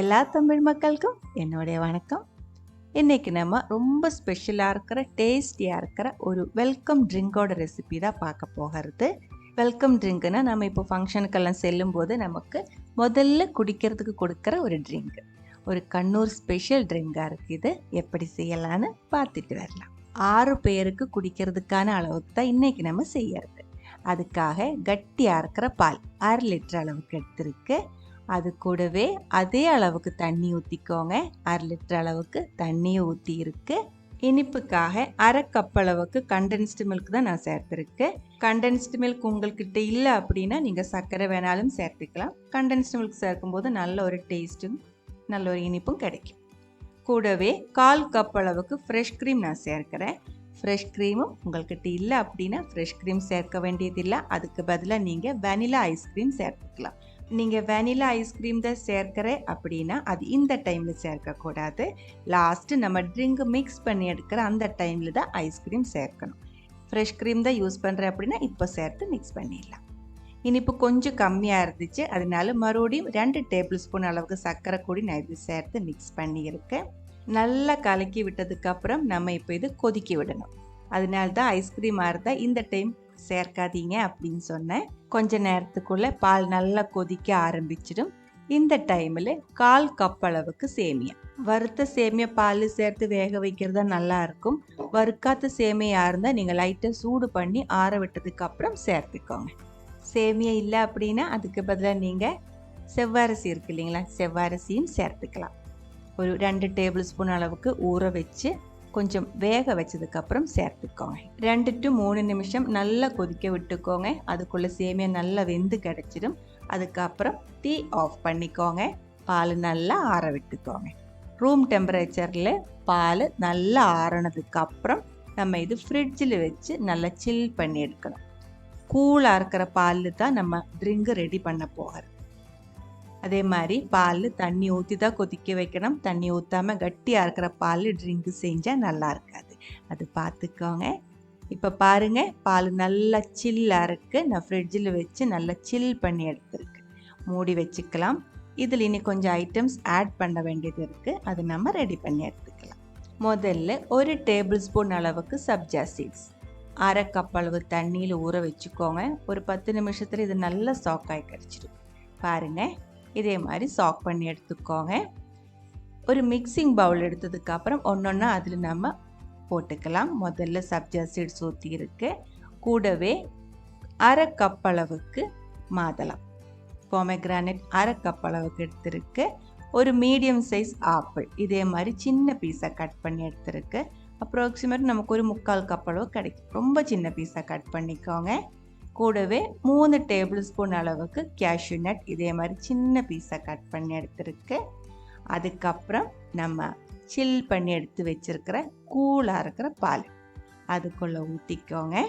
எல்லா தமிழ் மக்களுக்கும் என்னுடைய வணக்கம். இன்றைக்கி நம்ம ரொம்ப ஸ்பெஷலாக இருக்கிற டேஸ்டியாக இருக்கிற ஒரு வெல்கம் ட்ரிங்கோட ரெசிபி தான் பார்க்க போகிறது. வெல்கம் ட்ரிங்க்னா நம்ம இப்போ ஃபங்க்ஷனுக்கெல்லாம் செல்லும்போது நமக்கு முதல்ல குடிக்கிறதுக்கு கொடுக்குற ஒரு ட்ரிங்க். ஒரு கண்ணூர் ஸ்பெஷல் ட்ரிங்காக இருக்குது. இது எப்படி செய்யலான்னு பார்த்துட்டு வரலாம். 6 பேருக்கு குடிக்கிறதுக்கான அளவுக்கு தான் இன்றைக்கி நம்ம செய்யறது. அதுக்காக கட்டியாக இருக்கிற பால் 1/2 லிட்டர் அளவுக்கு எடுத்துருக்கு. அது கூடவே அதே அளவுக்கு தண்ணி ஊற்றிக்கோங்க. 1/2 லிட்டர் அளவுக்கு தண்ணியும் ஊற்றி இருக்கு. இனிப்புக்காக 1/2 கப் அளவுக்கு கண்டென்ஸ்டு மில்க் தான் நான் சேர்த்துருக்கேன். கண்டென்ஸ்டு மில்க் உங்கள்கிட்ட இல்லை அப்படின்னா நீங்கள் சர்க்கரை வேணாலும் சேர்த்துக்கலாம். கண்டென்ஸ்டு மில்க் சேர்க்கும்போது நல்ல ஒரு டேஸ்ட்டும் நல்ல ஒரு இனிப்பும் கிடைக்கும். கூடவே 1/4 கப் அளவுக்கு ஃப்ரெஷ் க்ரீம் நான் சேர்க்கிறேன். ஃப்ரெஷ் க்ரீமும் உங்கள்கிட்ட இல்லை அப்படின்னா ஃப்ரெஷ் க்ரீம் சேர்க்க வேண்டியதில்லை. அதுக்கு பதிலாக நீங்கள் வெனிலா ஐஸ்கிரீம் சேர்த்துக்கலாம். நீங்கள் வெனிலா ஐஸ்கிரீம் தான் சேர்க்கிறேன் அப்படின்னா அது இந்த டைமில் சேர்க்கக்கூடாது. லாஸ்ட்டு நம்ம ட்ரிங்க் மிக்ஸ் பண்ணி எடுக்கிற அந்த டைமில் தான் ஐஸ்கிரீம் சேர்க்கணும். ஃப்ரெஷ் க்ரீம் தான் யூஸ் பண்ணுறேன் அப்படின்னா இப்போ சேர்த்து மிக்ஸ் பண்ணிடலாம். இனிப்பு கொஞ்சம் கம்மியாக இருந்துச்சு, அதனால மறுபடியும் 2 டேபிள் ஸ்பூன் அளவுக்கு சர்க்கரை கூடி நான் இது சேர்த்து மிக்ஸ் பண்ணியிருக்கேன். நல்லா கலக்கி விட்டதுக்கப்புறம் நம்ம இப்போ இது கொதிக்க விடணும். அதனால தான் ஐஸ்கிரீமாக இருந்தால் இந்த டைம் சேர்க்காதீங்க அப்படின்னு சொன்னேன். கொஞ்ச நேரத்துக்குள்ளே பால் நல்லா கொதிக்க ஆரம்பிச்சிடும். இந்த டைமில் 1/4 கப் அளவுக்கு சேமியா, வறுத்த சேமியா பால் சேர்த்து வேக வைக்கிறது தான் நல்லா இருக்கும். வறுக்காத சேமியா இருந்தால் நீங்கள் லைட்டாக சூடு பண்ணி ஆற விட்டதுக்கப்புறம் சேர்த்துக்கோங்க. சேமியா இல்லை அப்படின்னா அதுக்கு பதிலாக நீங்கள் செவ்வரிசி இருக்கு இல்லைங்களா, செவ்வரிசியும் சேர்த்துக்கலாம். ஒரு 2 டேபிள் ஸ்பூன் அளவுக்கு ஊற வச்சு கொஞ்சம் வேக வச்சதுக்கப்புறம் சேர்த்துக்கோங்க. 2 to 3 நிமிஷம் நல்லா கொதிக்க விட்டுக்கோங்க. அதுக்குள்ளே சேமியா நல்லா வெந்து கிடச்சிடும். அதுக்கப்புறம் டீ ஆஃப் பண்ணிக்கோங்க. பால் நல்லா ஆற விட்டுக்கோங்க. ரூம் டெம்பரேச்சரில் பால் நல்லா ஆறினதுக்கப்புறம் நம்ம இது ஃப்ரிட்ஜில் வச்சு நல்லா சில் பண்ணி எடுக்கணும். கூலாக இருக்கிற பால் தான் நம்ம ட்ரிங்க் ரெடி பண்ண போகிறது. அதே மாதிரி பால் தண்ணி ஊற்றி தான் கொதிக்க வைக்கணும். தண்ணி ஊற்றாமல் கட்டியாக இருக்கிற பால் ட்ரிங்க்கு செஞ்சால் நல்லா இருக்காது. அது பார்த்துக்கோங்க. இப்போ பாருங்கள், பால் நல்லா சில்லாக இருக்குது. நான் ஃப்ரிட்ஜில் வச்சு நல்லா சில் பண்ணி எடுத்துருக்கேன். மூடி வச்சுக்கலாம். இதில் இனி கொஞ்சம் ஐட்டம்ஸ் ஆட் பண்ண வேண்டியது இருக்குது. அது நம்ம ரெடி பண்ணி எடுத்துக்கலாம். முதல்ல 1 டேபிள் ஸ்பூன் அளவுக்கு சப்ஜா சீட்ஸ் 1/2 கப் அளவு தண்ணியில் ஊற வச்சுக்கோங்க. ஒரு 10 நிமிஷத்தில் இது நல்லா சாக்காய் கிடச்சிடும். பாருங்கள், இதே மாதிரி சாக் பண்ணி எடுத்துக்கோங்க. ஒரு மிக்சிங் பவுல் எடுத்ததுக்கப்புறம் ஒன்றொன்னா அதில் நம்ம போட்டுக்கலாம். முதல்ல சப்ஜா சீட்ஸ் ஊற்றி இருக்கு. கூடவே 1/2 கப் அளவுக்கு மாதுளம், pomegranate 1/2 கப் அளவுக்கு எடுத்துருக்கு. ஒரு மீடியம் சைஸ் ஆப்பிள் இதே மாதிரி சின்ன பீஸாக கட் பண்ணி எடுத்துருக்கு. அப்ராக்சிமேட் நமக்கு ஒரு 3/4 கப் அளவு கிடைக்கும். ரொம்ப சின்ன பீஸாக கட் பண்ணிக்கோங்க. கூடவே 3 டேபிள் ஸ்பூன் அளவுக்கு cashew nut இதே மாதிரி சின்ன பீஸாக கட் பண்ணி எடுத்துருக்கு. அதுக்கப்புறம் நம்ம சில் பண்ணி எடுத்து வச்சிருக்கிற கூலாக இருக்கிற பால் அதுக்குள்ளே ஊற்றிக்கோங்க.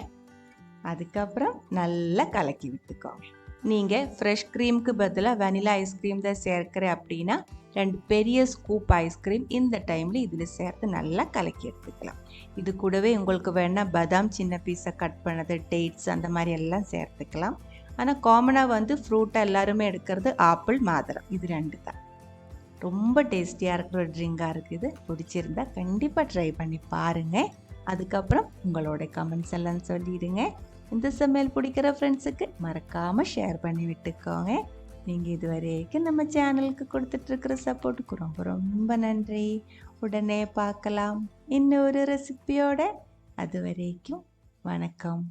அதுக்கப்புறம் நல்லா கலக்கி விட்டுக்கோங்க. நீங்கள் ஃப்ரெஷ் க்ரீமுக்கு பதிலாக வெனிலா ஐஸ்கிரீம் தான் சேர்க்கிறேன் அப்படின்னா 2 பெரிய ஸ்கூப் ஐஸ்கிரீம் இந்த டைமில் இதில் சேர்த்து நல்லா கலக்கி எடுத்துக்கலாம். இது கூடவே உங்களுக்கு வேணால் பாதாம் சின்ன பீஸை கட் பண்ணது, டேட்ஸ் அந்த மாதிரி எல்லாம் சேர்த்துக்கலாம். ஆனால் காமனாக ஃப்ரூட்டாக எல்லாருமே எடுக்கிறது ஆப்பிள், மாதுளம், இது 2 தான். ரொம்ப டேஸ்டியாக இருக்கிற ஒரு ட்ரிங்காக இருக்குது. பிடிச்சிருந்தா கண்டிப்பாக ட்ரை பண்ணி பாருங்கள். அதுக்கப்புறம் உங்களோட கமெண்ட்ஸ் எல்லாம் சொல்லிடுங்க. இந்த சமையல் பிடிக்கிற ஃப்ரெண்ட்ஸுக்கு மறக்காமல் ஷேர் பண்ணி விட்டுக்கோங்க. நீங்கள் இது வரைக்கும் நம்ம சேனலுக்கு கொடுத்துட்ருக்கிற சப்போர்ட்டுக்கு ரொம்ப ரொம்ப நன்றி. உடனே பார்க்கலாம் இன்னொரு ரெசிபியோட. அது வரைக்கும் வணக்கம்.